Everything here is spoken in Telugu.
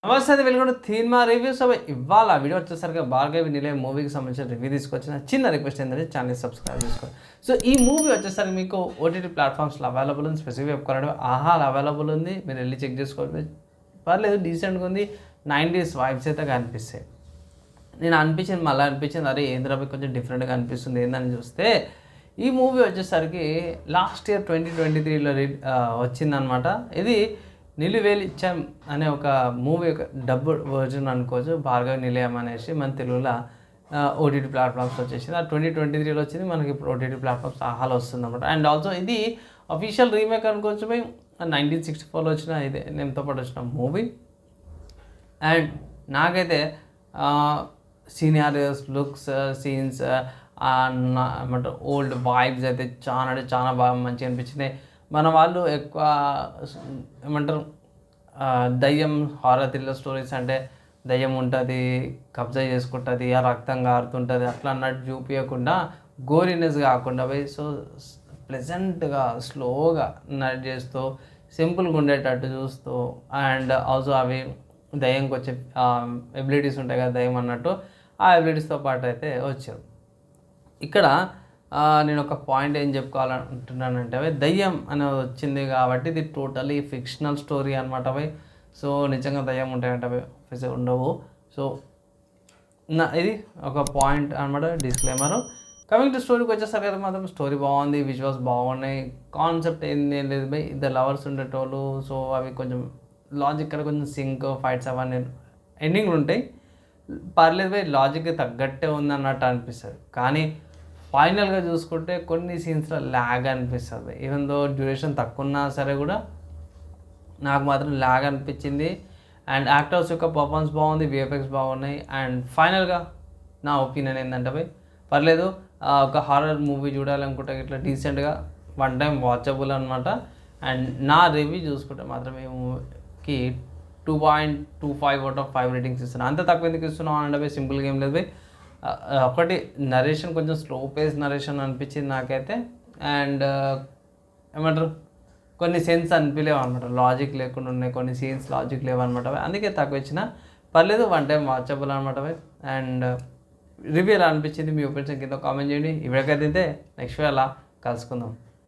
నమస్తే అండి, వెల్కమ్ టు సినిమా రివ్యూస్. ఇవాళ వీడియో వచ్చేసరికి భార్గవి నిలయం మూవీకి సంబంధించిన రివ్యూ తీసుకొచ్చిన చిన్న రిక్వెస్ట్ ఏంటంటే ఛానల్ సబ్స్క్రైబ్ చేసుకోండి. సో ఈ మూవీ వచ్చేసరికి మీకు ఓటీటీ ప్లాట్ఫామ్స్లో అవైలబుల్ ఉంది. స్పెసిఫిక్ చెప్పుకోవడం ఆహాలో అవైలబుల్ ఉంది, మీరు వెళ్ళి చెక్ చేసుకోండి. పర్లేదు, డీసెంట్గా ఉంది. 90s వైబ్స్ అయితే కనిపిస్తాయి. నేను మళ్ళీ అనిపించింది అరే ఏంద్రా కొంచెం డిఫరెంట్గా అనిపిస్తుంది ఏందని చూస్తే ఈ మూవీ వచ్చేసరికి లాస్ట్ ఇయర్ 2023లో వచ్చిందనమాట. ఇది నిలువేలిచ్చం అనే ఒక మూవీ ఒక డబ్బు వర్జన్ అనుకోవచ్చు, భార్గవి నిలయం అనేసి మన తెలుగులో ఓటీటీ ప్లాట్ఫామ్స్ వచ్చేసింది. ఆ 2023లో వచ్చింది, మనకి ఇప్పుడు ఓటీటీ ప్లాట్ఫామ్స్ ఆహాలో వస్తుంది అనమాట. అండ్ ఆల్సో ఇది అఫీషియల్ రీమేక్ అనుకోవచ్చు. 1964లో వచ్చిన ఇదే నేమ్తో పాటు వచ్చిన మూవీ. అండ్ నాకైతే సీనియర్స్ లుక్స్ సీన్స్ ఏమంటారు ఓల్డ్ వైబ్స్ అయితే చాలా అంటే చాలా బాగా మంచిగా అనిపించినాయి. మన వాళ్ళు ఎక్కువ ఏమంటారు దయ్యం హారర్ థ్రిల్లర్ స్టోరీస్ అంటే దయ్యం ఉంటుంది, కబ్జా చేసుకుంటుంది, ఆ రక్తం కారుతుంటుంది అట్లా అన్నట్టు చూపించకుండా గోరీనెస్ కాకుండా పోయి సో ప్లెజెంట్గా స్లోగా నట్ చేస్తూ సింపుల్గా ఉండేటట్టు చూస్తూ అండ్ ఆల్సో అవి దయ్యంకి వచ్చే ఎబిలిటీస్ ఉంటాయి కదా దయ్యం అన్నట్టు, ఆ ఎబిలిటీస్తో పాటు అయితే వచ్చారు. ఇక్కడ నేను ఒక పాయింట్ ఏం చెప్పుకోవాలంటున్నానంటే దయ్యం అనేది వచ్చింది కాబట్టి ఇది టోటలీ ఫిక్షనల్ స్టోరీ అనమాట అవి. సో నిజంగా దయ్యం ఉంటాయంటే అవి ఉండవు. సో ఇది ఒక పాయింట్ అనమాట, డిస్క్లైమరు. కమింగ్ టు స్టోరీకి వచ్చేసరికి అయితే మాత్రం స్టోరీ బాగుంది, విజువల్స్ బాగున్నాయి. కాన్సెప్ట్ ఏం లేదు బై ఇద్దరు లవర్స్ ఉండేటోళ్ళు. సో అవి కొంచెం లాజిక్ కదా, కొంచెం సింక్ ఫైట్స్ అవన్నీ ఎండింగ్లు ఉంటాయి. పర్లేదు బై లాజిక్కి తగ్గట్టే ఉందన్నట్టు అనిపిస్తుంది. కానీ ఫైనల్గా చూసుకుంటే కొన్ని సీన్స్లో ల్యాగ్ అనిపిస్తుంది. ఈవెన్ దో డ్యూరేషన్ తక్కువ ఉన్నా సరే కూడా నాకు మాత్రం ల్యాగ్ అనిపించింది. అండ్ యాక్టర్స్ యొక్క పర్ఫార్మెన్స్ బాగుంది, విఎఫ్ఎక్స్ బాగున్నాయి. అండ్ ఫైనల్గా నా ఒపీనియన్ ఏంటంటే బై పర్లేదు, ఒక హారర్ మూవీ చూడాలనుకుంటే ఇట్లా డీసెంట్గా వన్ టైం వాచబుల్ అనమాట. అండ్ నా రివ్యూ చూసుకుంటే మాత్రం ఈ మూవీకి 2.25/5 రేటింగ్స్ ఇస్తున్నాను. అంత తక్కువ ఎందుకు ఇస్తున్నాను అంటే బై సింపుల్గా ఏం లేదు బై. ఒకటి నరేషన్ కొంచెం స్లో పేస్ నరేషన్ అనిపించింది నాకైతే. అండ్ ఏమంటారు కొన్ని సెన్స్ అనిపించలేవు అనమాట, లాజిక్ లేకుండా ఉన్నాయి కొన్ని సీన్స్, లాజిక్ లేవు అనమాట. అందుకే తక్కువ ఇచ్చిన పర్లేదు, వన్ టైం వాచబుల్ అనమాట. అండ్ రివ్యూ ఎలా అనిపించింది మీ ఒపీనియన్ కింద కామెంట్ చేయండి. ఇవిడకైతే నెక్స్ట్ అలా కలుసుకుందాం.